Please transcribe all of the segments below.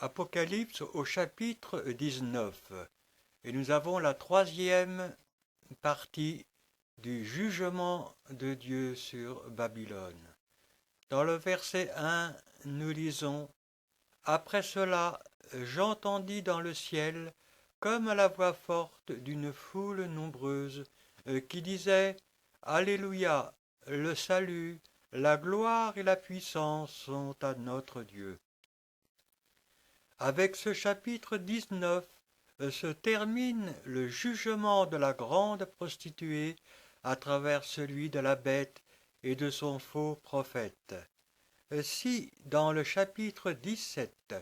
Apocalypse au chapitre 19. Et nous avons la troisième partie du jugement de Dieu sur Babylone. Dans le verset 1, nous lisons « Après cela, j'entendis dans le ciel comme la voix forte d'une foule nombreuse qui disait « Alléluia, le salut, la gloire et la puissance sont à notre Dieu. » Avec ce chapitre 19 se termine le jugement de la grande prostituée à travers celui de la bête et de son faux prophète. Si, dans le chapitre 17,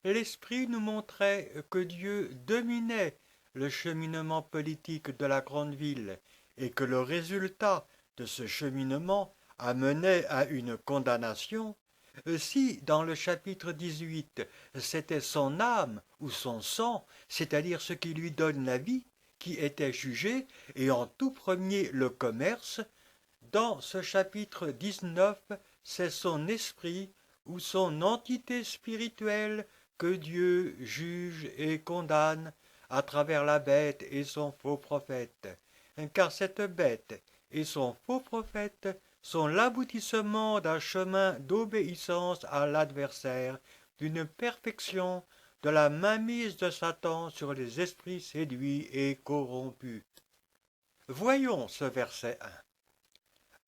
l'Esprit nous montrait que Dieu dominait le cheminement politique de la grande ville et que le résultat de ce cheminement amenait à une condamnation, si dans le chapitre 18, c'était son âme ou son sang, c'est-à-dire ce qui lui donne la vie, qui était jugé, et en tout premier le commerce, dans ce chapitre 19, c'est son esprit ou son entité spirituelle que Dieu juge et condamne à travers la bête et son faux prophète. Car cette bête et son faux prophète sont l'aboutissement d'un chemin d'obéissance à l'adversaire, d'une perfection, de la mainmise de Satan sur les esprits séduits et corrompus. Voyons ce verset 1.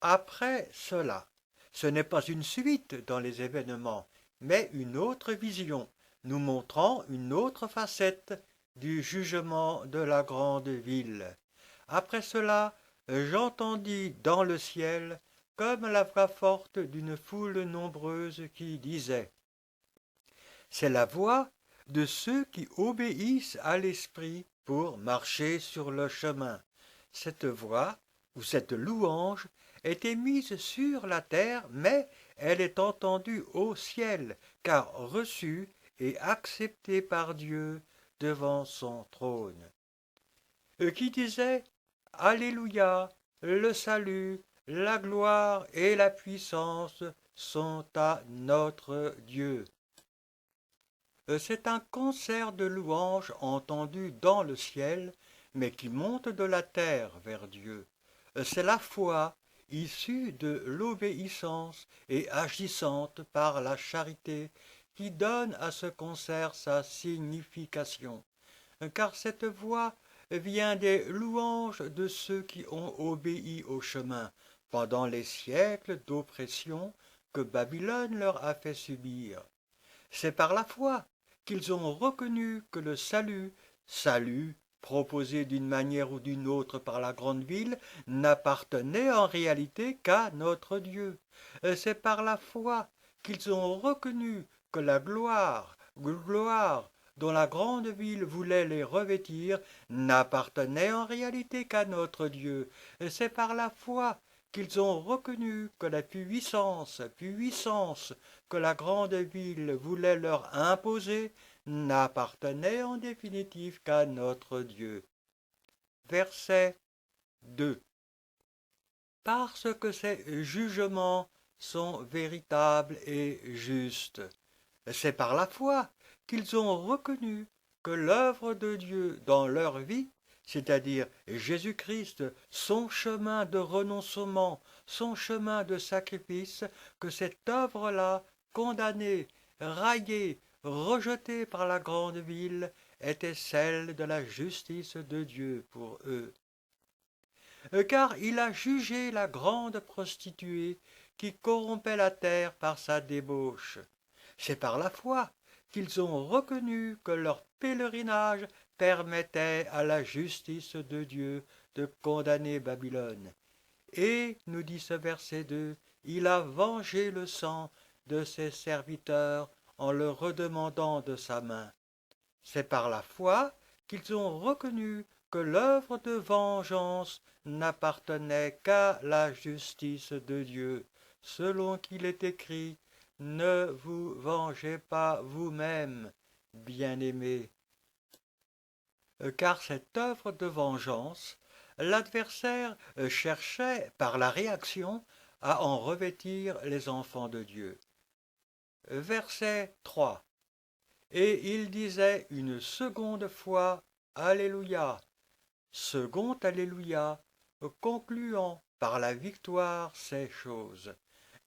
Après cela, ce n'est pas une suite dans les événements, mais une autre vision, nous montrant une autre facette du jugement de la grande ville. Après cela, j'entendis dans le ciel comme la voix forte d'une foule nombreuse qui disait « C'est la voix de ceux qui obéissent à l'Esprit pour marcher sur le chemin. » Cette voix, ou cette louange, est émise sur la terre, mais elle est entendue au ciel, car reçue et acceptée par Dieu devant son trône. Qui disait « Alléluia, le salut, la gloire et la puissance sont à notre Dieu. » C'est un concert de louanges entendu dans le ciel, mais qui monte de la terre vers Dieu. C'est la foi issue de l'obéissance et agissante par la charité qui donne à ce concert sa signification. Car cette voix vient des louanges de ceux qui ont obéi au chemin pendant les siècles d'oppression que Babylone leur a fait subir. C'est par la foi qu'ils ont reconnu que le salut proposé d'une manière ou d'une autre par la grande ville, n'appartenait en réalité qu'à notre Dieu. C'est par la foi qu'ils ont reconnu que la gloire dont la grande ville voulait les revêtir, n'appartenait en réalité qu'à notre Dieu. C'est par la foi qu'ils ont reconnu que la puissance que la grande ville voulait leur imposer, n'appartenait en définitive qu'à notre Dieu. Verset 2. Parce que ces jugements sont véritables et justes. C'est par la foi qu'ils ont reconnu que l'œuvre de Dieu dans leur vie, c'est-à-dire Jésus-Christ, son chemin de renoncement, son chemin de sacrifice, que cette œuvre-là, condamnée, raillée, rejetée par la grande ville, était celle de la justice de Dieu pour eux. Car il a jugé la grande prostituée qui corrompait la terre par sa débauche. C'est par la foi qu'ils ont reconnu que leur pèlerinage permettait à la justice de Dieu de condamner Babylone. Et, nous dit ce verset 2, il a vengé le sang de ses serviteurs en le redemandant de sa main. C'est par la foi qu'ils ont reconnu que l'œuvre de vengeance n'appartenait qu'à la justice de Dieu, selon qu'il est écrit « Ne vous vengez pas vous-même, bien-aimés. » Car cette œuvre de vengeance, l'adversaire cherchait par la réaction à en revêtir les enfants de Dieu. Verset 3. et il disait une seconde fois Alléluia, second Alléluia, concluant par la victoire ces choses.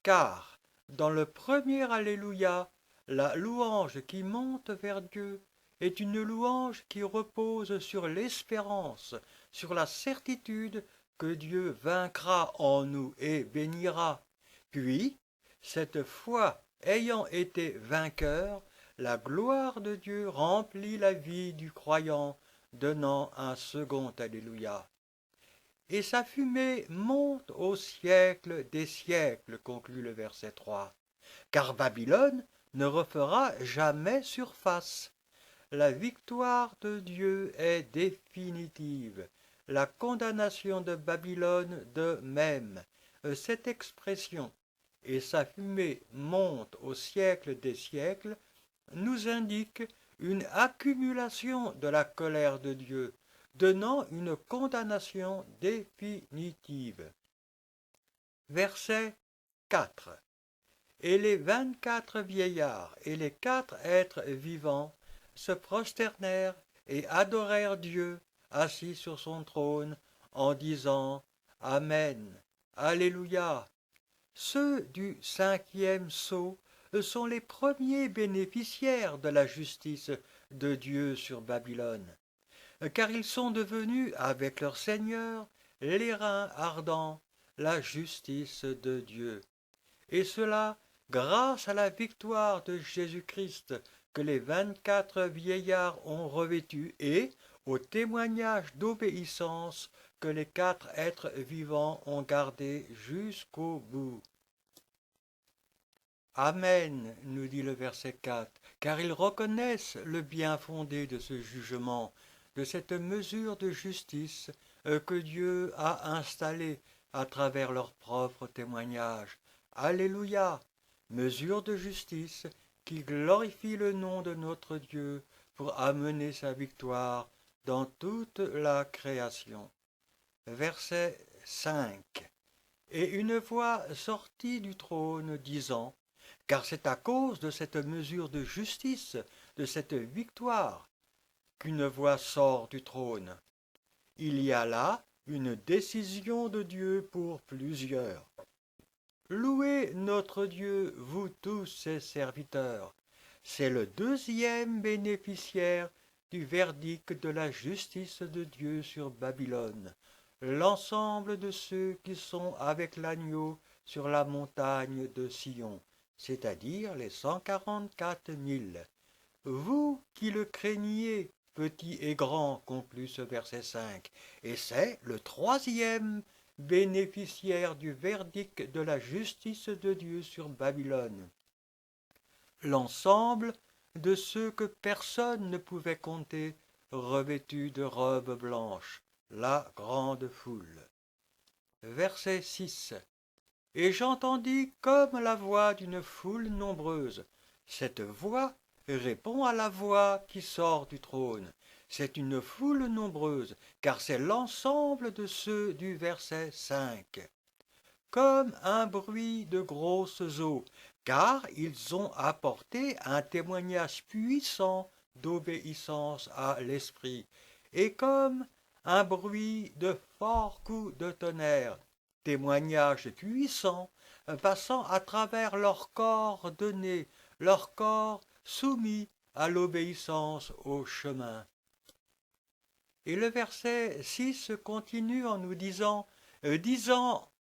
Car dans le premier Alléluia, la louange qui monte vers Dieu est une louange qui repose sur l'espérance, sur la certitude que Dieu vaincra en nous et bénira. Puis, cette foi ayant été vainqueur, la gloire de Dieu remplit la vie du croyant, donnant un second Alléluia. Et sa fumée monte au siècle des siècles, conclut le verset 3. Car Babylone ne refera jamais surface. La victoire de Dieu est définitive. La condamnation de Babylone de même. Cette expression « et sa fumée monte au siècle des siècles » nous indique une accumulation de la colère de Dieu, donnant une condamnation définitive. Verset 4. Et les 24 vieillards et les 4 êtres vivants se prosternèrent et adorèrent Dieu assis sur son trône en disant Amen, Alléluia. Ceux du 5e sceau sont les premiers bénéficiaires de la justice de Dieu sur Babylone, car ils sont devenus, avec leur Seigneur, les reins ardents, la justice de Dieu. Et cela grâce à la victoire de Jésus-Christ que les 24 vieillards ont revêtu et au témoignage d'obéissance que les 4 êtres vivants ont gardé jusqu'au bout. Amen, nous dit le verset 4, car ils reconnaissent le bien fondé de ce jugement, de cette mesure de justice que Dieu a installée à travers leur propre témoignage. Alléluia, mesure de justice qui glorifie le nom de notre Dieu pour amener sa victoire dans toute la création. Verset 5. Et une voix sortit du trône disant, car c'est à cause de cette mesure de justice, de cette victoire, qu'une voix sort du trône. Il y a là une décision de Dieu pour plusieurs. Louez notre Dieu, vous tous ses serviteurs. C'est le deuxième bénéficiaire du verdict de la justice de Dieu sur Babylone, l'ensemble de ceux qui sont avec l'agneau sur la montagne de Sion, c'est-à-dire les 144 000. Vous qui le craigniez, petits et grands, conclut ce verset 5, et c'est le troisième bénéficiaire du verdict de la justice de Dieu sur Babylone. L'ensemble de ceux que personne ne pouvait compter, revêtus de robes blanches, la grande foule. Verset 6. Et j'entendis comme la voix d'une foule nombreuse. Cette voix répond à la voix qui sort du trône. C'est une foule nombreuse, car c'est l'ensemble de ceux du verset 5. Comme un bruit de grosses eaux, car ils ont apporté un témoignage puissant d'obéissance à l'Esprit, et comme un bruit de forts coups de tonnerre, témoignage puissant passant à travers leur corps donné, leur corps soumis à l'obéissance au chemin. Et le verset 6 continue en nous disant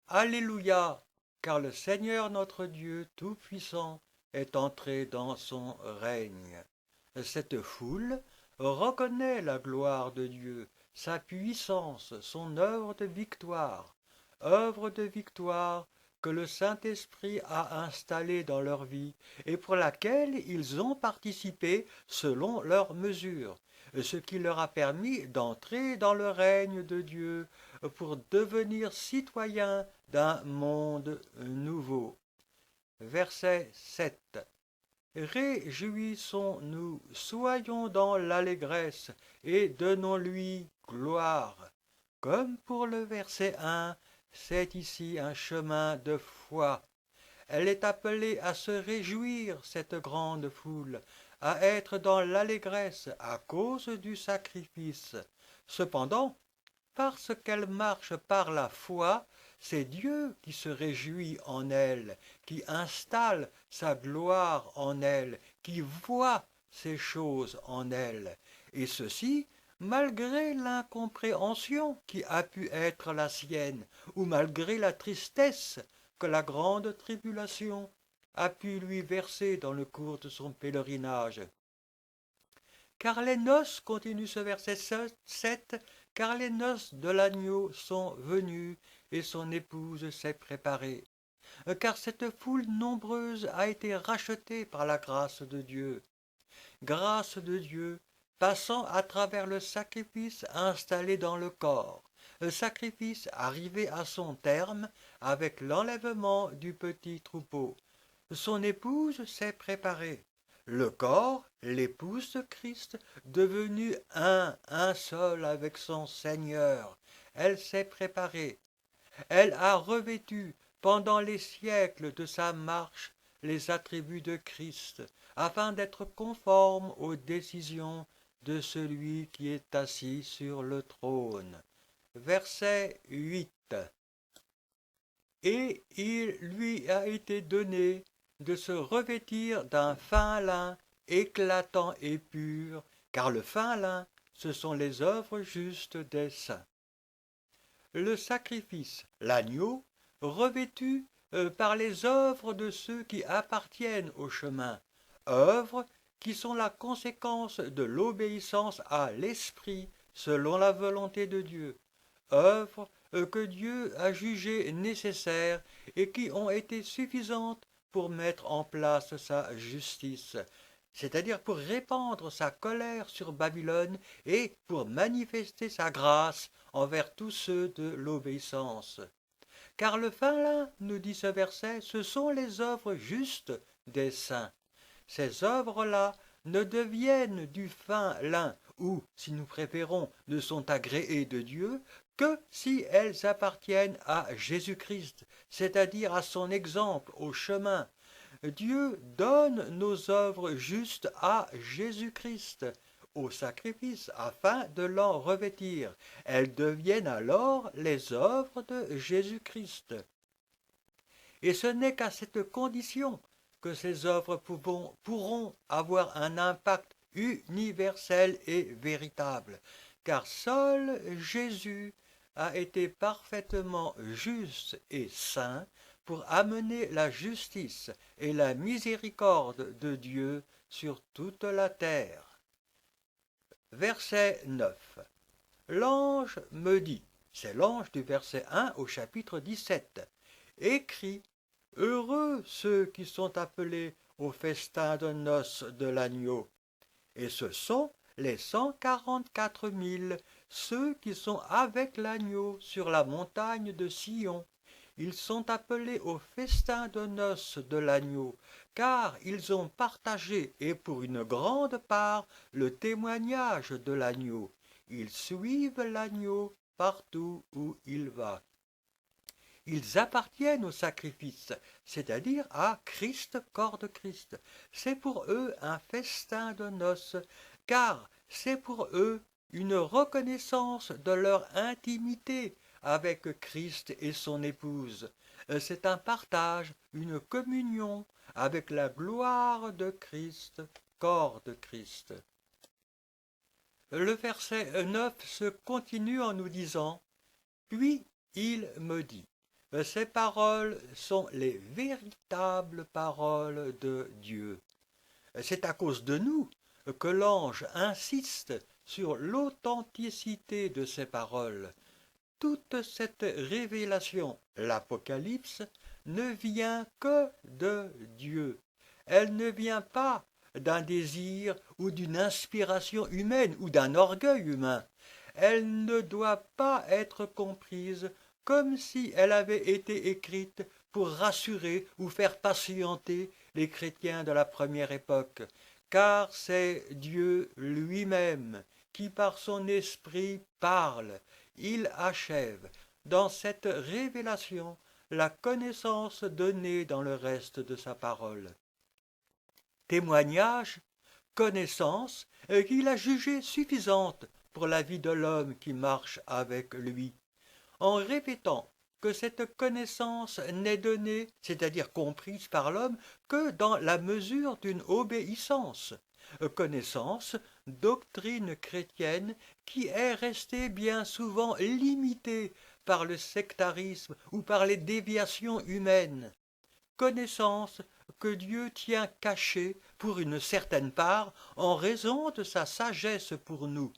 Alléluia, car le Seigneur notre Dieu Tout-Puissant est entré dans son règne. Cette foule reconnaît la gloire de Dieu, sa puissance, son œuvre de victoire que le Saint-Esprit a installée dans leur vie et pour laquelle ils ont participé selon leur mesure, ce qui leur a permis d'entrer dans le règne de Dieu pour devenir citoyens d'un monde nouveau. Verset 7. Réjouissons-nous, soyons dans l'allégresse et donnons-lui gloire. Comme pour le verset 1, c'est ici un chemin de foi. Elle est appelée à se réjouir, cette grande foule, à être dans l'allégresse à cause du sacrifice. Cependant, parce qu'elle marche par la foi, c'est Dieu qui se réjouit en elle, qui installe sa gloire en elle, qui voit ces choses en elle, et ceci malgré l'incompréhension qui a pu être la sienne, ou malgré la tristesse que la grande tribulation a pu lui verser dans le cours de son pèlerinage. Car les noces, continue ce verset 7, car les noces de l'agneau sont venues et son épouse s'est préparée. Car cette foule nombreuse a été rachetée par la grâce de Dieu. Grâce de Dieu passant à travers le sacrifice installé dans le corps, le sacrifice arrivé à son terme avec l'enlèvement du petit troupeau. Son épouse s'est préparée. Le corps, l'épouse de Christ, devenue un seul avec son Seigneur. Elle s'est préparée. Elle a revêtu pendant les siècles de sa marche les attributs de Christ, afin d'être conforme aux décisions de celui qui est assis sur le trône. Verset 8. Et il lui a été donné de se revêtir d'un fin lin éclatant et pur, car le fin lin, ce sont les œuvres justes des saints. Le sacrifice, l'agneau, revêtu par les œuvres de ceux qui appartiennent au chemin, œuvres qui sont la conséquence de l'obéissance à l'Esprit selon la volonté de Dieu, œuvres que Dieu a jugées nécessaires et qui ont été suffisantes pour mettre en place sa justice, c'est-à-dire pour répandre sa colère sur Babylone et pour manifester sa grâce envers tous ceux de l'obéissance. Car le fin lin, nous dit ce verset, ce sont les œuvres justes des saints. Ces œuvres-là ne deviennent du fin lin, ou, si nous préférons, ne sont agréées de Dieu, que si elles appartiennent à Jésus-Christ, c'est-à-dire à son exemple, au chemin. Dieu donne nos œuvres justes à Jésus-Christ, au sacrifice, afin de l'en revêtir. Elles deviennent alors les œuvres de Jésus-Christ. Et ce n'est qu'à cette condition que ces œuvres pourront avoir un impact universel et véritable, car seul Jésus a été parfaitement juste et saint pour amener la justice et la miséricorde de Dieu sur toute la terre. Verset 9. L'ange me dit, c'est l'ange du verset 1 au chapitre 17, écrit, heureux ceux qui sont appelés au festin de noces de l'agneau. Et ce sont les 144 000, ceux qui sont avec l'agneau sur la montagne de Sion. Ils sont appelés au festin de noces de l'agneau, car ils ont partagé, et pour une grande part, le témoignage de l'agneau. Ils suivent l'agneau partout où il va. Ils appartiennent au sacrifice, c'est-à-dire à Christ, corps de Christ. C'est pour eux un festin de noces, car c'est pour eux une reconnaissance de leur intimité avec Christ et son épouse. C'est un partage, une communion avec la gloire de Christ, corps de Christ. Le verset 9 se continue en nous disant « Puis il me dit ». Ces paroles sont les véritables paroles de Dieu. C'est à cause de nous que l'ange insiste sur l'authenticité de ces paroles. Toute cette révélation, l'Apocalypse, ne vient que de Dieu. Elle ne vient pas d'un désir ou d'une inspiration humaine ou d'un orgueil humain. Elle ne doit pas être comprise comme si elle avait été écrite pour rassurer ou faire patienter les chrétiens de la première époque, car c'est Dieu lui-même qui par son esprit parle. Il achève dans cette révélation la connaissance donnée dans le reste de sa parole. Témoignage connaissance qu'il a jugée suffisante pour la vie de l'homme qui marche avec lui, en répétant que cette connaissance n'est donnée, c'est-à-dire comprise par l'homme, que dans la mesure d'une obéissance. Connaissance, doctrine chrétienne qui est restée bien souvent limitée par le sectarisme ou par les déviations humaines. Connaissance que Dieu tient cachée pour une certaine part en raison de sa sagesse pour nous,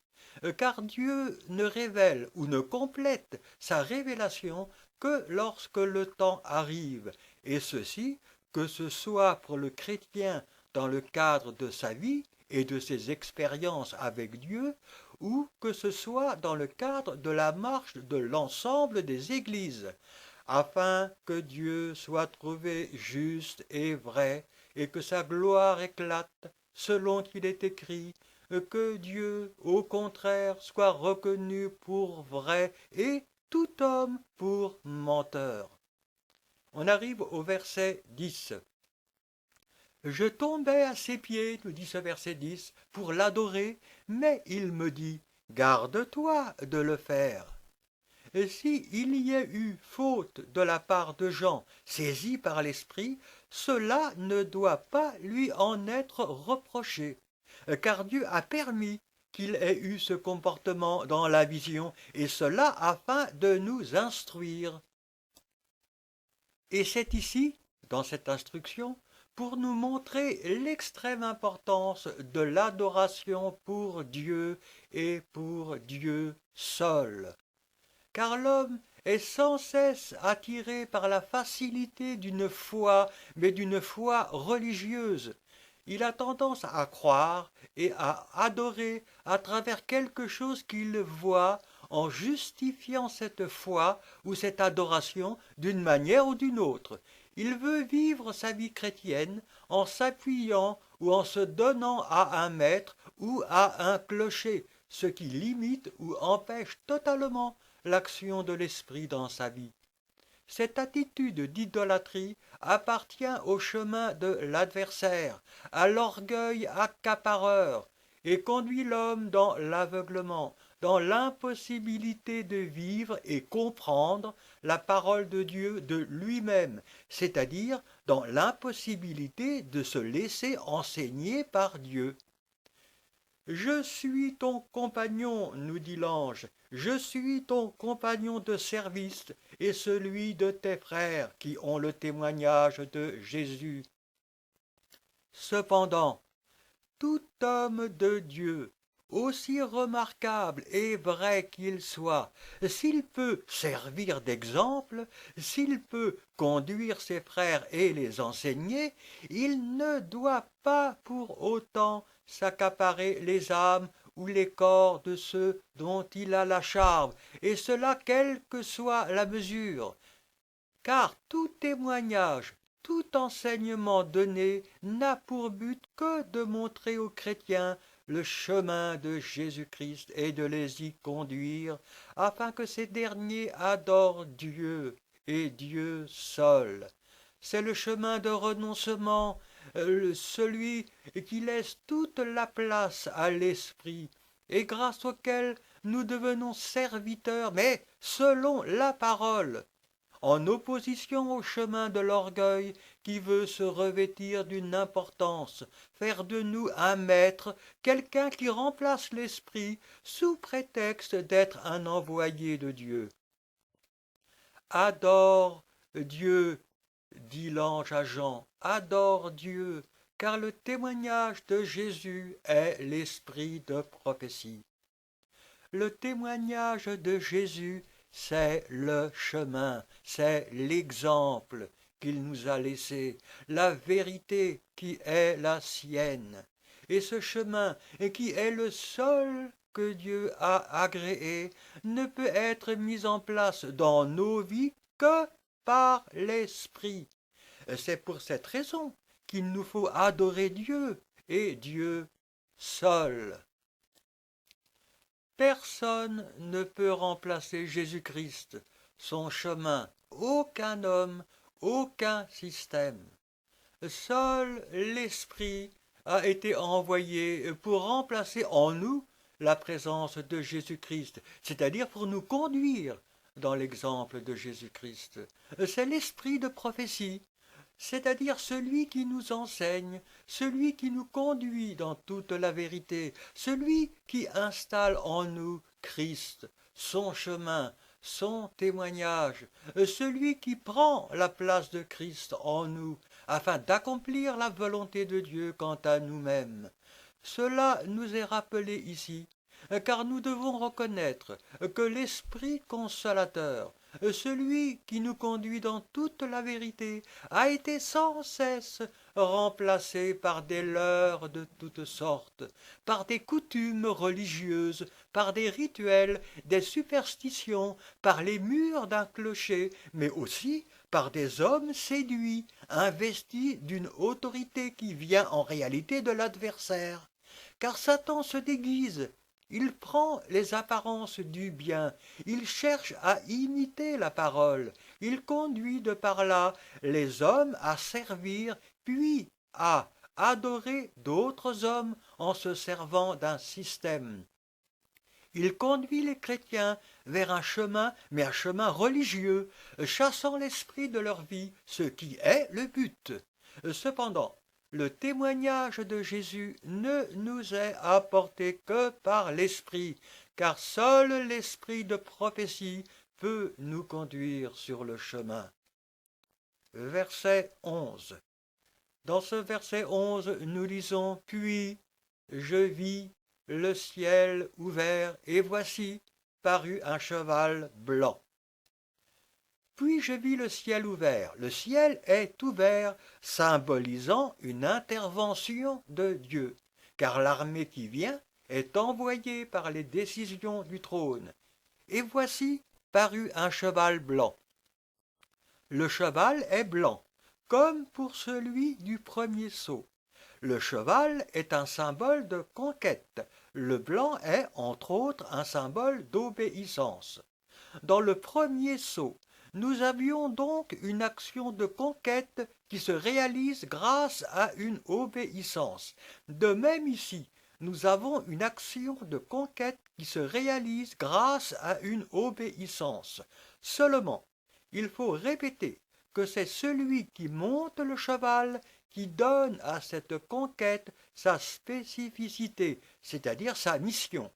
car Dieu ne révèle ou ne complète sa révélation que lorsque le temps arrive, et ceci, que ce soit pour le chrétien dans le cadre de sa vie et de ses expériences avec Dieu, ou que ce soit dans le cadre de la marche de l'ensemble des églises, afin que Dieu soit trouvé juste et vrai, et que sa gloire éclate, selon qu'il est écrit, que Dieu, au contraire, soit reconnu pour vrai et tout homme pour menteur. On arrive au verset 10. Je tombais à ses pieds, nous dit ce verset 10, pour l'adorer, mais il me dit, garde-toi de le faire. Et s'il y a eu faute de la part de Jean, saisi par l'Esprit, cela ne doit pas lui en être reproché, car Dieu a permis qu'il ait eu ce comportement dans la vision, et cela afin de nous instruire. Et c'est ici, dans cette instruction, pour nous montrer l'extrême importance de l'adoration pour Dieu et pour Dieu seul. Car l'homme est sans cesse attiré par la facilité d'une foi, mais d'une foi religieuse. Il a tendance à croire et à adorer à travers quelque chose qu'il voit, en justifiant cette foi ou cette adoration d'une manière ou d'une autre. Il veut vivre sa vie chrétienne en s'appuyant ou en se donnant à un maître ou à un clocher, ce qui limite ou empêche totalement l'action de l'esprit dans sa vie. Cette attitude d'idolâtrie appartient au chemin de l'adversaire, à l'orgueil accapareur, et conduit l'homme dans l'aveuglement, dans l'impossibilité de vivre et comprendre la parole de Dieu de lui-même, c'est-à-dire dans l'impossibilité de se laisser enseigner par Dieu. Je suis ton compagnon, nous dit l'ange, je suis ton compagnon de service et celui de tes frères qui ont le témoignage de Jésus. Cependant, tout homme de Dieu, aussi remarquable et vrai qu'il soit, s'il peut servir d'exemple, s'il peut conduire ses frères et les enseigner, il ne doit pas pour autant s'accaparer les âmes ou les corps de ceux dont il a la charge, et cela quelle que soit la mesure. Car tout témoignage, tout enseignement donné n'a pour but que de montrer aux chrétiens le chemin de Jésus-Christ et de les y conduire, afin que ces derniers adorent Dieu et Dieu seul. C'est le chemin de renoncement, celui qui laisse toute la place à l'esprit, et grâce auquel nous devenons serviteurs, mais selon la parole, en opposition au chemin de l'orgueil qui veut se revêtir d'une importance, faire de nous un maître, quelqu'un qui remplace l'esprit sous prétexte d'être un envoyé de Dieu. Adore Dieu, dit l'ange à Jean, adore Dieu, car le témoignage de Jésus est l'esprit de prophétie. Le témoignage de Jésus, c'est le chemin, c'est l'exemple qu'il nous a laissé, la vérité qui est la sienne. Et ce chemin, qui est le seul que Dieu a agréé, ne peut être mis en place dans nos vies que par l'Esprit. C'est pour cette raison qu'il nous faut adorer Dieu et Dieu seul. Personne ne peut remplacer Jésus-Christ, son chemin, aucun homme, aucun système. Seul l'Esprit, a été envoyé pour remplacer en nous la présence de Jésus-Christ, c'est-à-dire pour nous conduire dans l'exemple de Jésus-Christ. C'est l'esprit de prophétie, c'est-à-dire celui qui nous enseigne, celui qui nous conduit dans toute la vérité, celui qui installe en nous Christ, son chemin, son témoignage, celui qui prend la place de Christ en nous, afin d'accomplir la volonté de Dieu quant à nous-mêmes. Cela nous est rappelé ici, car nous devons reconnaître que l'Esprit consolateur, celui qui nous conduit dans toute la vérité, a été sans cesse remplacé par des leurres de toutes sortes, par des coutumes religieuses, par des rituels, des superstitions, par les murs d'un clocher, mais aussi par des hommes séduits, investis d'une autorité qui vient en réalité de l'adversaire. Car Satan se déguise, il prend les apparences du bien, il cherche à imiter la parole, il conduit de par là les hommes à servir, puis à adorer d'autres hommes en se servant d'un système. Il conduit les chrétiens vers un chemin, mais un chemin religieux, chassant l'esprit de leur vie, ce qui est le but. Cependant, le témoignage de Jésus ne nous est apporté que par l'Esprit, car seul l'Esprit de prophétie peut nous conduire sur le chemin. Verset 11. Dans ce verset 11, nous lisons « Puis je vis le ciel ouvert, et voici parut un cheval blanc. » Puis je vis le ciel ouvert. Le ciel est ouvert, symbolisant une intervention de Dieu, car l'armée qui vient est envoyée par les décisions du trône. Et voici parut un cheval blanc. Le cheval est blanc, comme pour celui du premier sceau. Le cheval est un symbole de conquête. Le blanc est, entre autres, un symbole d'obéissance. Dans le premier sceau, nous avions donc une action de conquête qui se réalise grâce à une obéissance. De même ici, nous avons une action de conquête qui se réalise grâce à une obéissance. Seulement, il faut répéter que c'est celui qui monte le cheval qui donne à cette conquête sa spécificité, c'est-à-dire sa mission.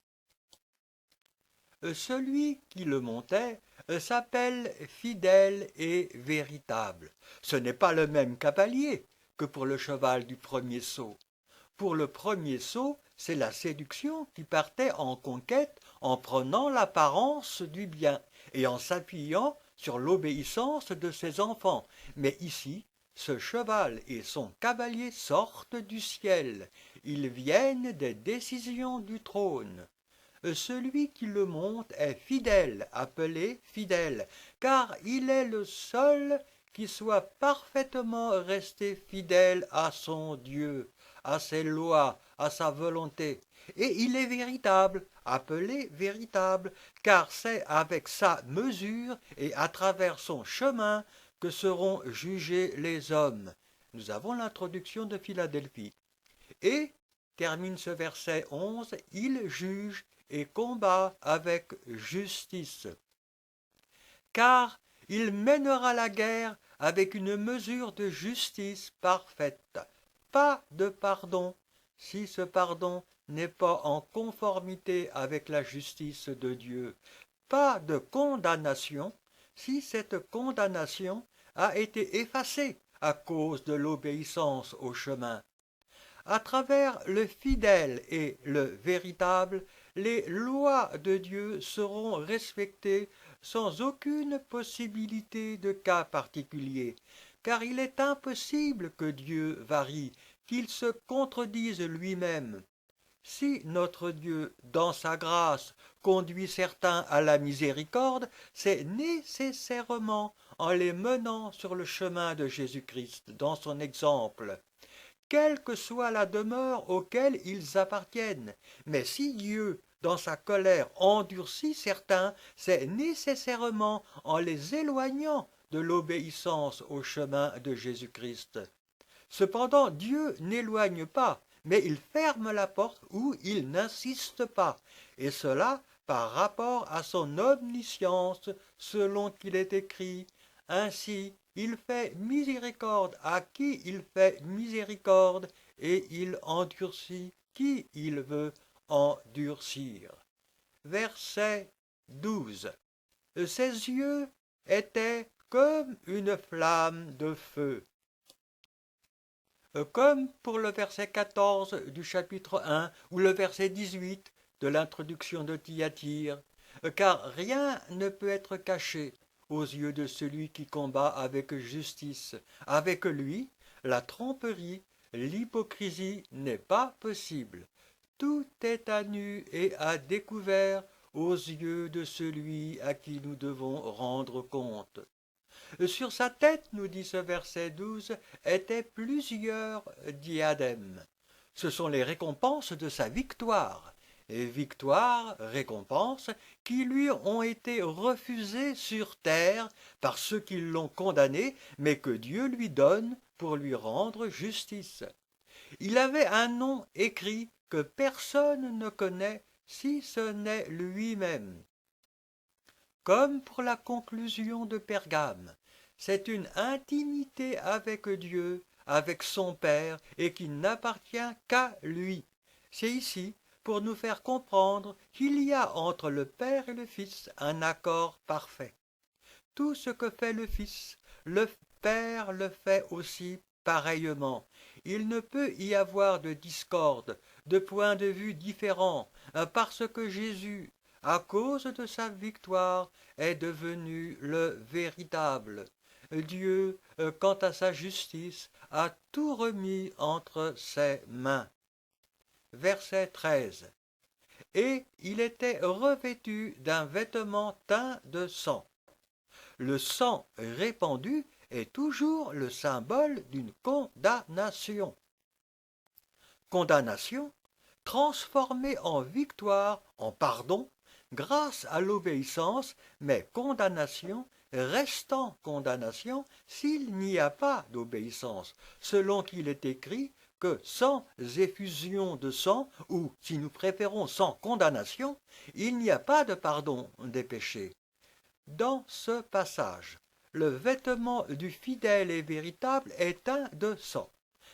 Celui qui le montait s'appelle fidèle et véritable. Ce n'est pas le même cavalier que pour le cheval du premier sceau. Pour le premier sceau, c'est la séduction qui partait en conquête en prenant l'apparence du bien et en s'appuyant sur l'obéissance de ses enfants. Mais ici, ce cheval et son cavalier sortent du ciel. Ils viennent des décisions du trône. Celui qui le monte est fidèle, appelé fidèle, car il est le seul qui soit parfaitement resté fidèle à son Dieu, à ses lois, à sa volonté. Et il est véritable, appelé véritable, car c'est avec sa mesure et à travers son chemin que seront jugés les hommes. Nous avons l'introduction de Philadelphie. Et, termine ce verset 11, il juge et combat avec justice. Car il mènera la guerre avec une mesure de justice parfaite. Pas de pardon, si ce pardon n'est pas en conformité avec la justice de Dieu. Pas de condamnation, si cette condamnation a été effacée à cause de l'obéissance au chemin. À travers le fidèle et le véritable, les lois de Dieu seront respectées sans aucune possibilité de cas particulier, car il est impossible que Dieu varie, qu'il se contredise lui-même. Si notre Dieu, dans sa grâce, conduit certains à la miséricorde, c'est nécessairement en les menant sur le chemin de Jésus-Christ, dans son exemple, quelle que soit la demeure auquel ils appartiennent. Mais si Dieu, dans sa colère, endurcit certains, c'est nécessairement en les éloignant de l'obéissance au chemin de Jésus-Christ. Cependant, Dieu n'éloigne pas, mais il ferme la porte ou il n'insiste pas, et cela par rapport à son omniscience, selon qu'il est écrit. Ainsi, il fait miséricorde à qui il fait miséricorde, et il endurcit qui il veut endurcir. Verset 12. Ses yeux étaient comme une flamme de feu. Comme pour le verset 14 du chapitre 1 ou le verset 18 de l'introduction de Thyatire, car rien ne peut être caché aux yeux de celui qui combat avec justice. Avec lui, la tromperie, l'hypocrisie n'est pas possible. Tout est à nu et à découvert aux yeux de celui à qui nous devons rendre compte. Sur sa tête, nous dit ce verset 12, étaient plusieurs diadèmes. Ce sont les récompenses de sa victoire. Et victoire, récompense, qui lui ont été refusées sur terre par ceux qui l'ont condamné, mais que Dieu lui donne pour lui rendre justice. Il avait un nom écrit que personne ne connaît si ce n'est lui-même. Comme pour la conclusion de Pergame, c'est une intimité avec Dieu, avec son Père, et qui n'appartient qu'à lui. C'est ici pour nous faire comprendre qu'il y a entre le Père et le Fils un accord parfait. Tout ce que fait le Fils, le Père le fait aussi pareillement. Il ne peut y avoir de discorde, de points de vue différents, parce que Jésus, à cause de sa victoire, est devenu le véritable. Dieu, quant à sa justice, a tout remis entre ses mains. Verset 13. Et il était revêtu d'un vêtement teint de sang. Le sang répandu est toujours le symbole d'une condamnation. Condamnation transformée en victoire, en pardon, grâce à l'obéissance, mais condamnation restant condamnation s'il n'y a pas d'obéissance, selon qu'il est écrit que sans effusion de sang, ou si nous préférons sans condamnation, il n'y a pas de pardon des péchés. Dans ce passage, le vêtement du fidèle et véritable est teint de sang,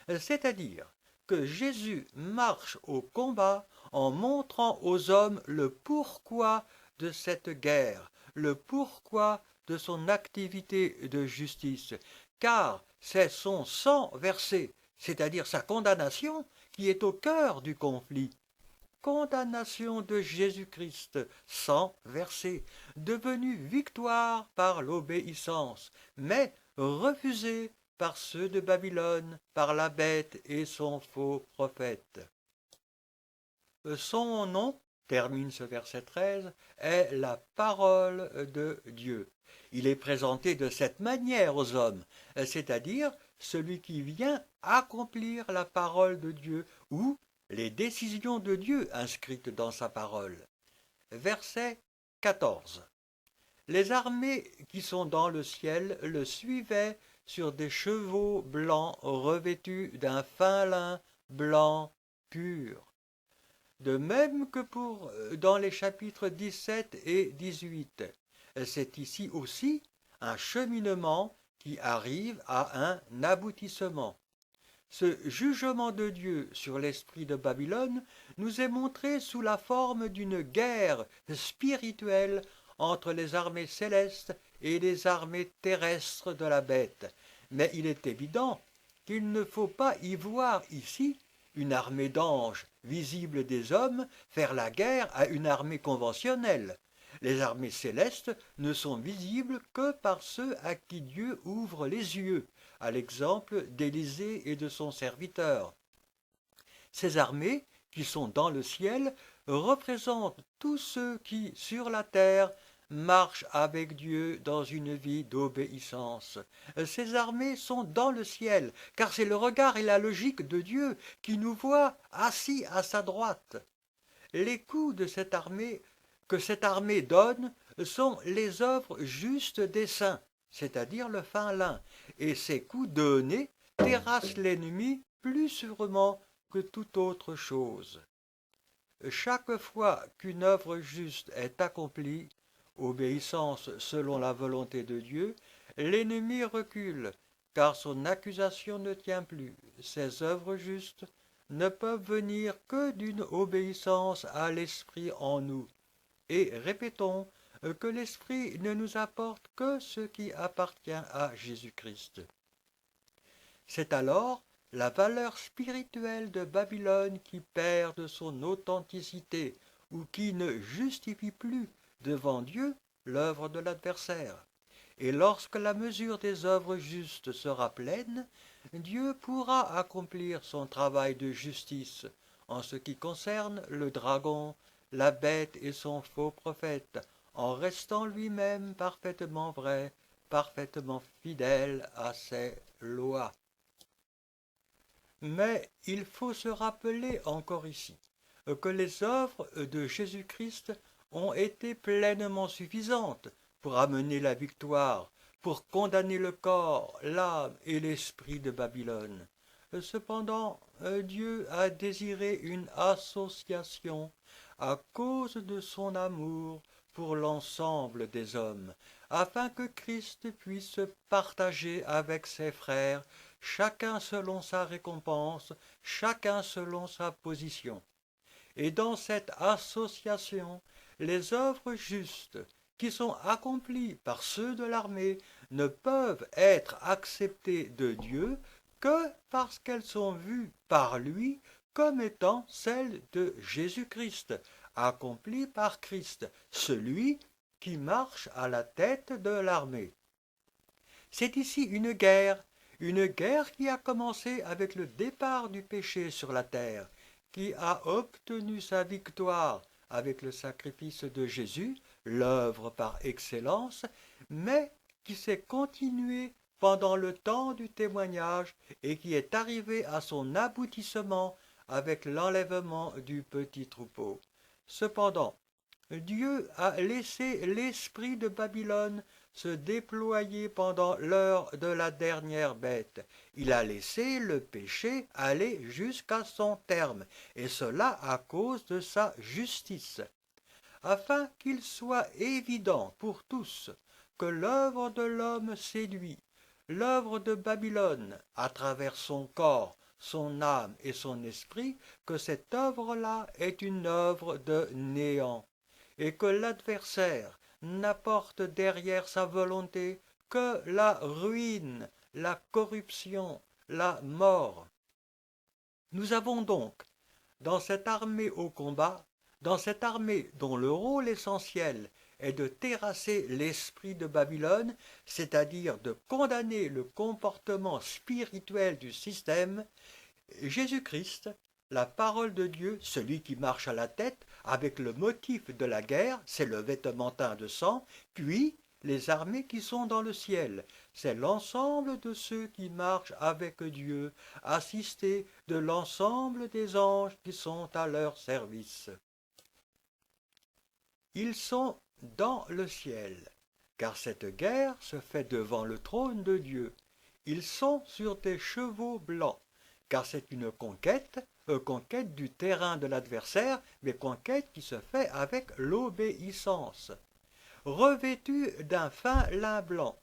c'est-à-dire que Jésus marche au combat en montrant aux hommes le pourquoi de cette guerre, le pourquoi de son activité de justice, car c'est son sang versé, c'est-à-dire sa condamnation, qui est au cœur du conflit. Condamnation de Jésus-Christ, sang versé, devenu victoire par l'obéissance, mais refusée par ceux de Babylone, par la bête et son faux prophète. Son nom, termine ce verset 13, est la parole de Dieu. Il est présenté de cette manière aux hommes, c'est-à-dire celui qui vient accomplir la parole de Dieu ou les décisions de Dieu inscrites dans sa parole. Verset 14. Les armées qui sont dans le ciel le suivaient sur des chevaux blancs revêtus d'un fin lin blanc pur. De même que dans les chapitres 17 et 18. C'est ici aussi un cheminement qui arrive à un aboutissement. Ce jugement de Dieu sur l'esprit de Babylone nous est montré sous la forme d'une guerre spirituelle entre les armées célestes et les armées terrestres de la bête. Mais il est évident qu'il ne faut pas y voir ici une armée d'anges visible des hommes faire la guerre à une armée conventionnelle. Les armées célestes ne sont visibles que par ceux à qui Dieu ouvre les yeux, à l'exemple d'Élisée et de son serviteur. Ces armées, qui sont dans le ciel, représentent tous ceux qui, sur la terre, marchent avec Dieu dans une vie d'obéissance. Ces armées sont dans le ciel, car c'est le regard et la logique de Dieu qui nous voit assis à sa droite. Les coups de cette armée que cette armée donne sont les œuvres justes des saints, c'est-à-dire le fin lin, et ces coups donnés terrassent l'ennemi plus sûrement que toute autre chose. Chaque fois qu'une œuvre juste est accomplie, obéissance selon la volonté de Dieu, l'ennemi recule, car son accusation ne tient plus. Ces œuvres justes ne peuvent venir que d'une obéissance à l'Esprit en nous. Et répétons que l'Esprit ne nous apporte que ce qui appartient à Jésus-Christ. C'est alors la valeur spirituelle de Babylone qui perd de son authenticité ou qui ne justifie plus devant Dieu l'œuvre de l'adversaire. Et lorsque la mesure des œuvres justes sera pleine, Dieu pourra accomplir son travail de justice en ce qui concerne le dragon, la bête et son faux prophète, en restant lui-même parfaitement vrai, parfaitement fidèle à ses lois. Mais il faut se rappeler encore ici que les œuvres de Jésus-Christ ont été pleinement suffisantes pour amener la victoire, pour condamner le corps, l'âme et l'esprit de Babylone. Cependant, Dieu a désiré une association à cause de son amour pour l'ensemble des hommes, afin que Christ puisse partager avec ses frères, chacun selon sa récompense, chacun selon sa position. Et dans cette association, les œuvres justes qui sont accomplies par ceux de l'armée ne peuvent être acceptées de Dieu que parce qu'elles sont vues par lui comme étant celles de Jésus-Christ, accomplies par Christ, celui qui marche à la tête de l'armée. C'est ici une guerre qui a commencé avec le départ du péché sur la terre, qui a obtenu sa victoire avec le sacrifice de Jésus, l'œuvre par excellence, mais qui s'est continuée pendant le temps du témoignage et qui est arrivée à son aboutissement avec l'enlèvement du petit troupeau. Cependant, Dieu a laissé l'esprit de Babylone se déployer pendant l'heure de la dernière bête. Il a laissé le péché aller jusqu'à son terme, et cela à cause de sa justice, afin qu'il soit évident pour tous que l'œuvre de l'homme séduit, l'œuvre de Babylone, à travers son corps, son âme et son esprit, que cette œuvre-là est une œuvre de néant, et que l'adversaire n'apporte derrière sa volonté que la ruine, la corruption, la mort. Nous avons donc, dans cette armée au combat, dans cette armée dont le rôle essentiel est de terrasser l'esprit de Babylone, c'est-à-dire de condamner le comportement spirituel du système, Jésus-Christ, la parole de Dieu, celui qui marche à la tête, avec le motif de la guerre, c'est le vêtement teint de sang, puis les armées qui sont dans le ciel, c'est l'ensemble de ceux qui marchent avec Dieu, assistés de l'ensemble des anges qui sont à leur service. Ils sont dans le ciel, car cette guerre se fait devant le trône de Dieu. Ils sont sur des chevaux blancs, car c'est une conquête du terrain de l'adversaire, mais conquête qui se fait avec l'obéissance. Revêtus d'un fin lin blanc,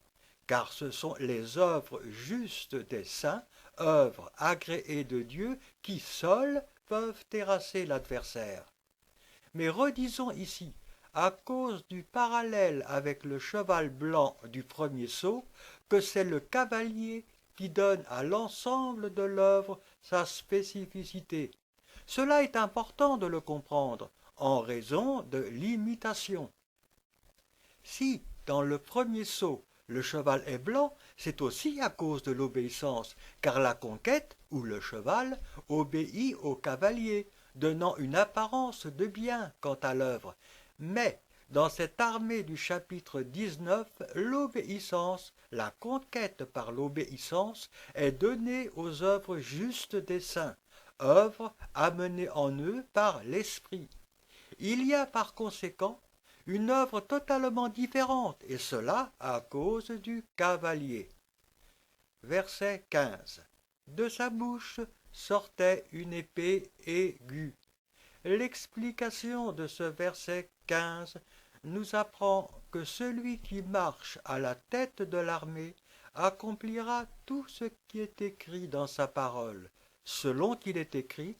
car ce sont les œuvres justes des saints, œuvres agréées de Dieu, qui seules peuvent terrasser l'adversaire. Mais redisons ici, à cause du parallèle avec le cheval blanc du premier sceau, que c'est le cavalier qui donne à l'ensemble de l'œuvre sa spécificité. Cela est important de le comprendre, en raison de l'imitation. Si, dans le premier sceau, le cheval est blanc, c'est aussi à cause de l'obéissance, car la conquête, ou le cheval, obéit au cavalier, donnant une apparence de bien quant à l'œuvre. Mais, dans cette armée du chapitre 19, l'obéissance, la conquête par l'obéissance, est donnée aux œuvres justes des saints, œuvres amenées en eux par l'Esprit. Il y a par conséquent une œuvre totalement différente, et cela à cause du cavalier. Verset 15. De sa bouche sortait une épée aiguë. L'explication de ce verset 15 nous apprend que celui qui marche à la tête de l'armée accomplira tout ce qui est écrit dans sa parole, selon qu'il est écrit,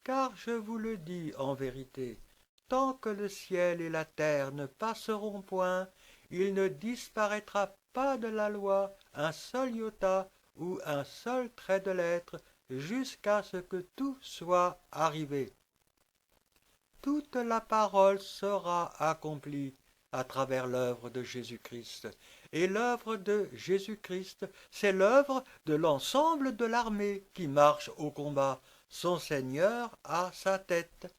car je vous le dis en vérité, tant que le ciel et la terre ne passeront point, il ne disparaîtra pas de la loi un seul iota ou un seul trait de lettre, jusqu'à ce que tout soit arrivé. Toute la parole sera accomplie à travers l'œuvre de Jésus-Christ. Et l'œuvre de Jésus-Christ, c'est l'œuvre de l'ensemble de l'armée qui marche au combat, son Seigneur à sa tête.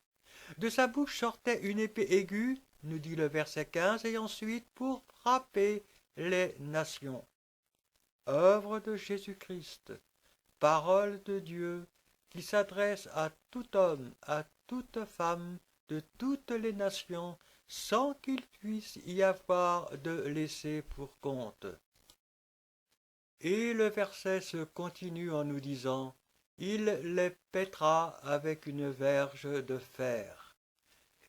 De sa bouche sortait une épée aiguë, nous dit le verset 15, et ensuite pour frapper les nations. Œuvre de Jésus-Christ, parole de Dieu, qui s'adresse à tout homme, à toute femme, de toutes les nations, sans qu'il puisse y avoir de laissé pour compte. Et le verset se continue en nous disant, il les pètera avec une verge de fer.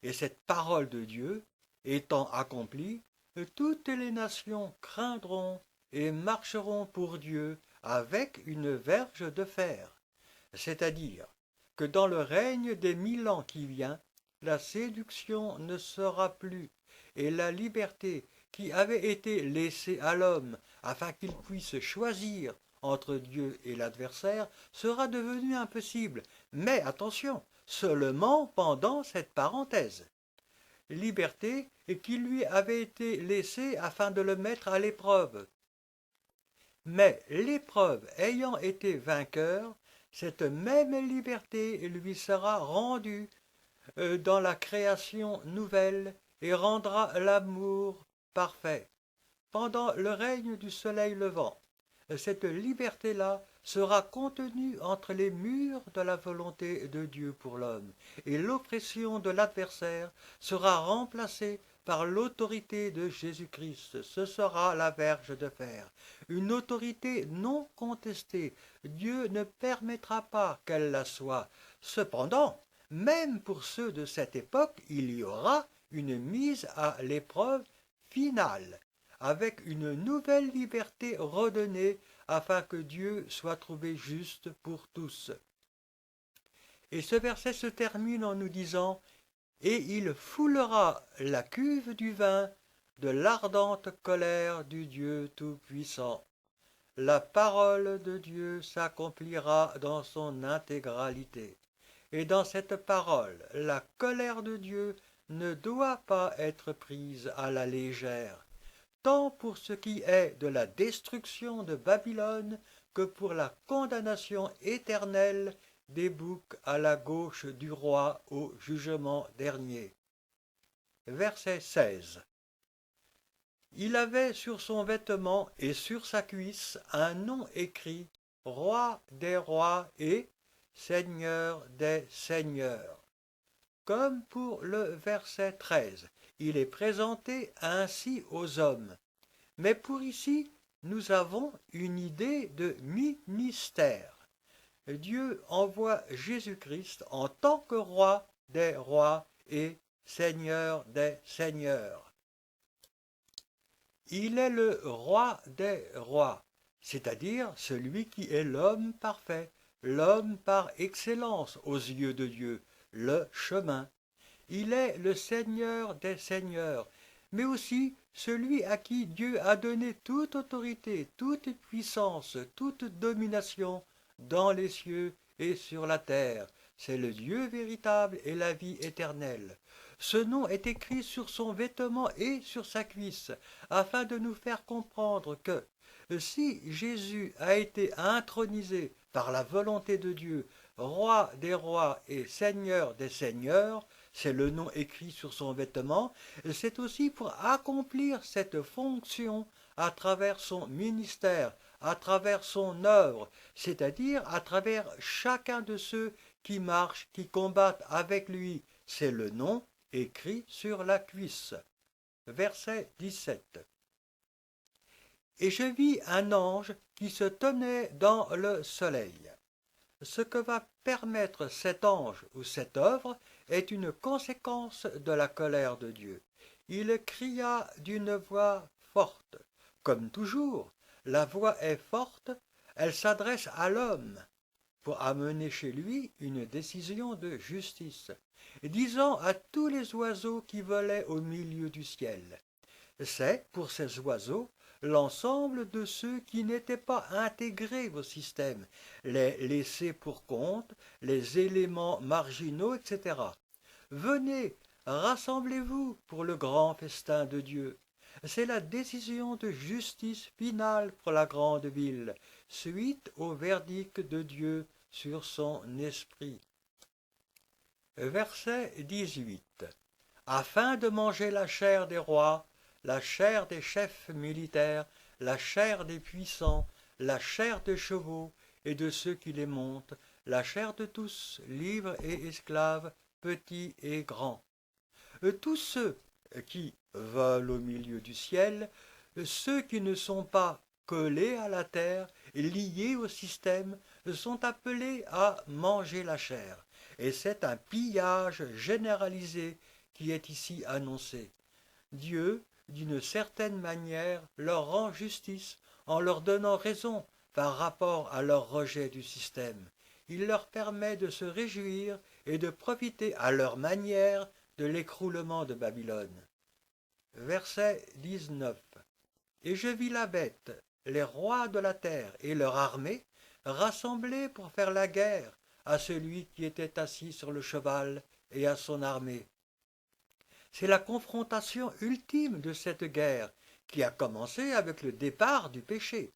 Et cette parole de Dieu étant accomplie, toutes les nations craindront et marcheront pour Dieu avec une verge de fer. C'est-à-dire que dans le règne des 1000 ans qui vient, la séduction ne sera plus, et la liberté qui avait été laissée à l'homme afin qu'il puisse choisir entre Dieu et l'adversaire sera devenue impossible. Mais attention, seulement pendant cette parenthèse. Liberté qui lui avait été laissée afin de le mettre à l'épreuve. Mais l'épreuve ayant été vainqueur, cette même liberté lui sera rendue dans la création nouvelle et rendra l'amour parfait. Pendant le règne du soleil levant, cette liberté-là sera contenue entre les murs de la volonté de Dieu pour l'homme, et l'oppression de l'adversaire sera remplacée par l'autorité de Jésus-Christ. Ce sera la verge de fer, une autorité non contestée. Dieu ne permettra pas qu'elle la soit. Cependant, même pour ceux de cette époque, il y aura une mise à l'épreuve finale, avec une nouvelle liberté redonnée afin que Dieu soit trouvé juste pour tous. Et ce verset se termine en nous disant « Et il foulera la cuve du vin de l'ardente colère du Dieu Tout-Puissant. » La parole de Dieu s'accomplira dans son intégralité. Et dans cette parole, la colère de Dieu ne doit pas être prise à la légère, tant pour ce qui est de la destruction de Babylone que pour la condamnation éternelle des boucs à la gauche du roi au jugement dernier. Verset 16. Il avait sur son vêtement et sur sa cuisse un nom écrit, Roi des rois et Seigneur des seigneurs. Comme pour le verset 13, il est présenté ainsi aux hommes. Mais pour ici, nous avons une idée de ministère. Dieu envoie Jésus-Christ en tant que roi des rois et Seigneur des seigneurs. Il est le roi des rois, c'est-à-dire celui qui est l'homme parfait, l'homme par excellence aux yeux de Dieu, le chemin. Il est le Seigneur des seigneurs, mais aussi celui à qui Dieu a donné toute autorité, toute puissance, toute domination dans les cieux et sur la terre. C'est le Dieu véritable et la vie éternelle. Ce nom est écrit sur son vêtement et sur sa cuisse, afin de nous faire comprendre que si Jésus a été intronisé par la volonté de Dieu, roi des rois et seigneur des seigneurs, c'est le nom écrit sur son vêtement, c'est aussi pour accomplir cette fonction à travers son ministère, à travers son œuvre, c'est-à-dire à travers chacun de ceux qui marchent, qui combattent avec lui. C'est le nom écrit sur la cuisse. Verset 17. Et je vis un ange qui se tenait dans le soleil. Ce que va permettre cet ange ou cette œuvre est une conséquence de la colère de Dieu. Il cria d'une voix forte. Comme toujours, la voix est forte, elle s'adresse à l'homme pour amener chez lui une décision de justice, disant à tous les oiseaux qui volaient au milieu du ciel. C'est, pour ces oiseaux, l'ensemble de ceux qui n'étaient pas intégrés au système, les laissés pour compte, les éléments marginaux, etc. Venez, rassemblez-vous pour le grand festin de Dieu. C'est la décision de justice finale pour la grande ville, suite au verdict de Dieu sur son esprit. Verset 18. Afin de manger la chair des rois, la chair des chefs militaires, la chair des puissants, la chair des chevaux et de ceux qui les montent, la chair de tous, libres et esclaves, petits et grands. Tous ceux qui volent au milieu du ciel, ceux qui ne sont pas collés à la terre, liés au système, sont appelés à manger la chair. Et c'est un pillage généralisé qui est ici annoncé. Dieu, d'une certaine manière, leur rend justice en leur donnant raison par rapport à leur rejet du système. Il leur permet de se réjouir et de profiter à leur manière de l'écroulement de Babylone. Verset 19. Et je vis la bête, les rois de la terre et leur armée, rassemblés pour faire la guerre à celui qui était assis sur le cheval et à son armée. C'est la confrontation ultime de cette guerre qui a commencé avec le départ du péché.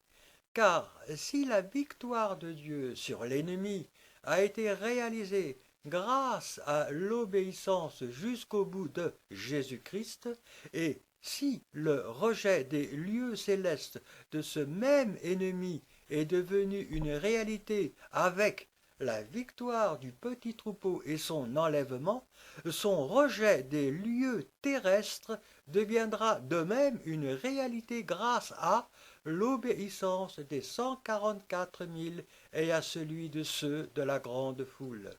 Car si la victoire de Dieu sur l'ennemi a été réalisée grâce à l'obéissance jusqu'au bout de Jésus-Christ, et si le rejet des lieux célestes de ce même ennemi est devenu une réalité avec la victoire du petit troupeau et son enlèvement, son rejet des lieux terrestres deviendra de même une réalité grâce à l'obéissance des 144 000 et à celui de ceux de la grande foule.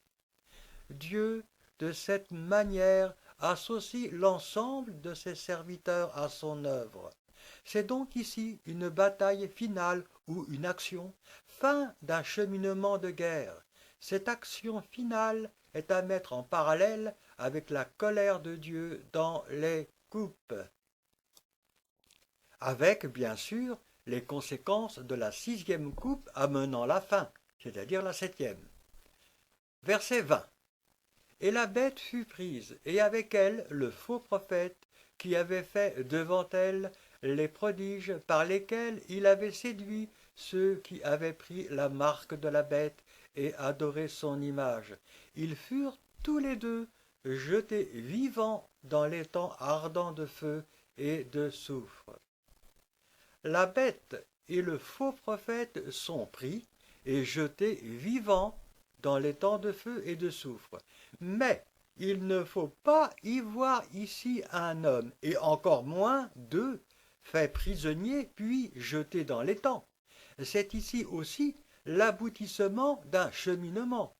Dieu, de cette manière, associe l'ensemble de ses serviteurs à son œuvre. C'est donc ici une bataille finale ou une action, fin d'un cheminement de guerre. Cette action finale est à mettre en parallèle avec la colère de Dieu dans les coupes. Avec, bien sûr, les conséquences de la 6e coupe amenant la fin, c'est-à-dire la 7e. Verset 20. Et la bête fut prise, et avec elle le faux prophète, qui avait fait devant elle les prodiges par lesquels il avait séduit ceux qui avaient pris la marque de la bête et adoré son image. Ils furent tous les deux jetés vivants dans l'étang ardent de feu et de soufre. La bête et le faux prophète sont pris et jetés vivants dans les temps de feu et de soufre. Mais il ne faut pas y voir ici un homme, et encore moins deux, faits prisonniers puis jetés dans les temps. C'est ici aussi l'aboutissement d'un cheminement.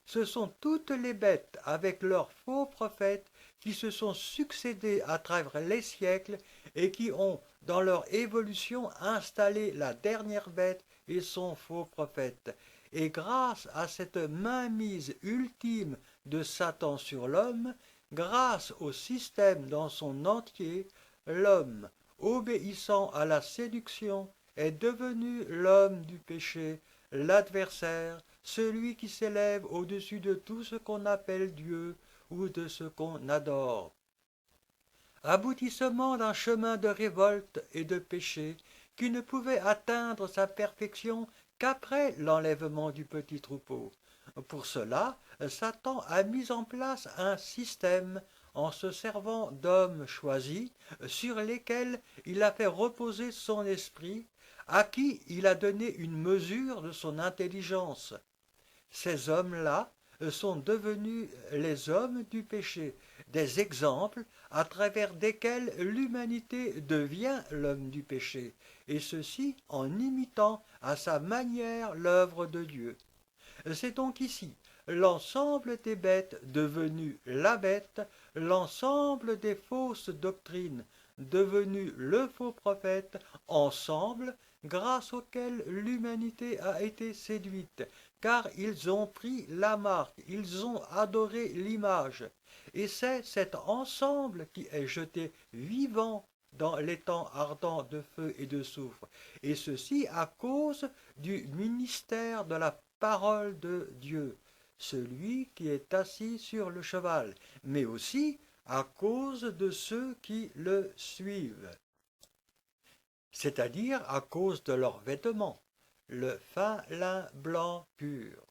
Ce sont toutes les bêtes avec leurs faux prophètes qui se sont succédés à travers les siècles et qui ont, dans leur évolution, installé la dernière bête et son faux prophète. Et grâce à cette mainmise ultime de Satan sur l'homme, grâce au système dans son entier, l'homme, obéissant à la séduction, est devenu l'homme du péché, l'adversaire, celui qui s'élève au-dessus de tout ce qu'on appelle Dieu ou de ce qu'on adore. Aboutissement d'un chemin de révolte et de péché qui ne pouvait atteindre sa perfection qu'après l'enlèvement du petit troupeau. Pour cela, Satan a mis en place un système en se servant d'hommes choisis sur lesquels il a fait reposer son esprit, à qui il a donné une mesure de son intelligence. Ces hommes-là sont devenus les hommes du péché, des exemples à travers desquels l'humanité devient l'homme du péché, et ceci en imitant à sa manière l'œuvre de Dieu. C'est donc ici l'ensemble des bêtes devenues la bête, l'ensemble des fausses doctrines devenues le faux prophète, ensemble grâce auxquels l'humanité a été séduite, car ils ont pris la marque, ils ont adoré l'image. Et c'est cet ensemble qui est jeté vivant dans l'étang ardent de feu et de soufre, et ceci à cause du ministère de la parole de Dieu, celui qui est assis sur le cheval, mais aussi à cause de ceux qui le suivent, c'est-à-dire à cause de leurs vêtements, le fin lin blanc pur.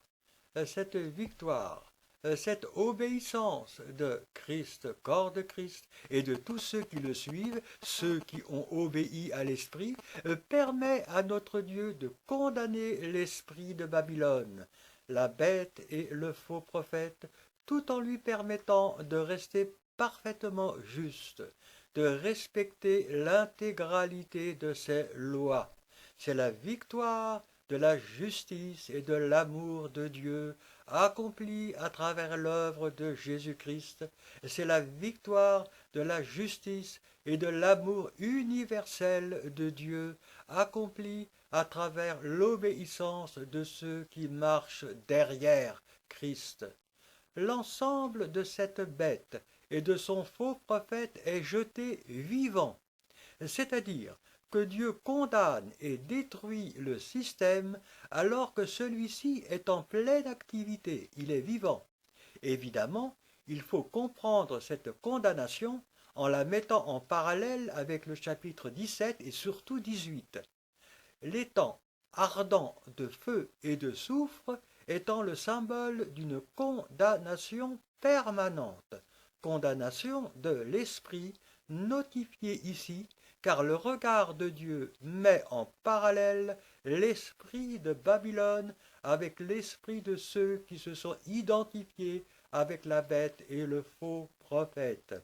Cette victoire, cette obéissance de Christ, corps de Christ, et de tous ceux qui le suivent, ceux qui ont obéi à l'Esprit, permet à notre Dieu de condamner l'esprit de Babylone, la bête et le faux prophète, tout en lui permettant de rester parfaitement juste, de respecter l'intégralité de ses lois. C'est la victoire de la justice et de l'amour de Dieu accompli à travers l'œuvre de Jésus-Christ. C'est la victoire de la justice et de l'amour universel de Dieu accompli à travers l'obéissance de ceux qui marchent derrière Christ. L'ensemble de cette bête et de son faux prophète est jeté vivant, c'est-à-dire que Dieu condamne et détruit le système alors que celui-ci est en pleine activité, il est vivant. Évidemment, il faut comprendre cette condamnation en la mettant en parallèle avec le chapitre 17 et surtout 18. L'étang ardent de feu et de soufre étant le symbole d'une condamnation permanente, condamnation de l'esprit notifiée ici, car le regard de Dieu met en parallèle l'esprit de Babylone avec l'esprit de ceux qui se sont identifiés avec la bête et le faux prophète.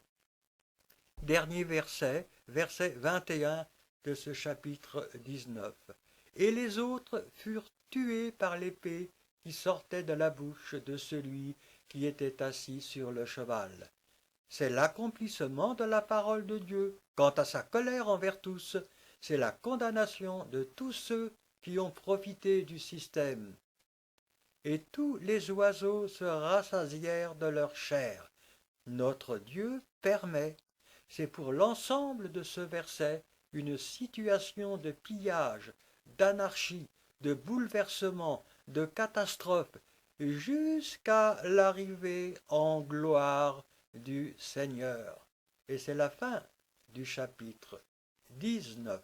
Dernier verset, verset 21 de ce chapitre 19. Et les autres furent tués par l'épée qui sortait de la bouche de celui qui était assis sur le cheval. C'est l'accomplissement de la parole de Dieu. Quant à sa colère envers tous, c'est la condamnation de tous ceux qui ont profité du système. Et tous les oiseaux se rassasièrent de leur chair. Notre Dieu permet. C'est pour l'ensemble de ce verset une situation de pillage, d'anarchie, de bouleversement, de catastrophe, jusqu'à l'arrivée en gloire du Seigneur. Et c'est la fin du chapitre 19.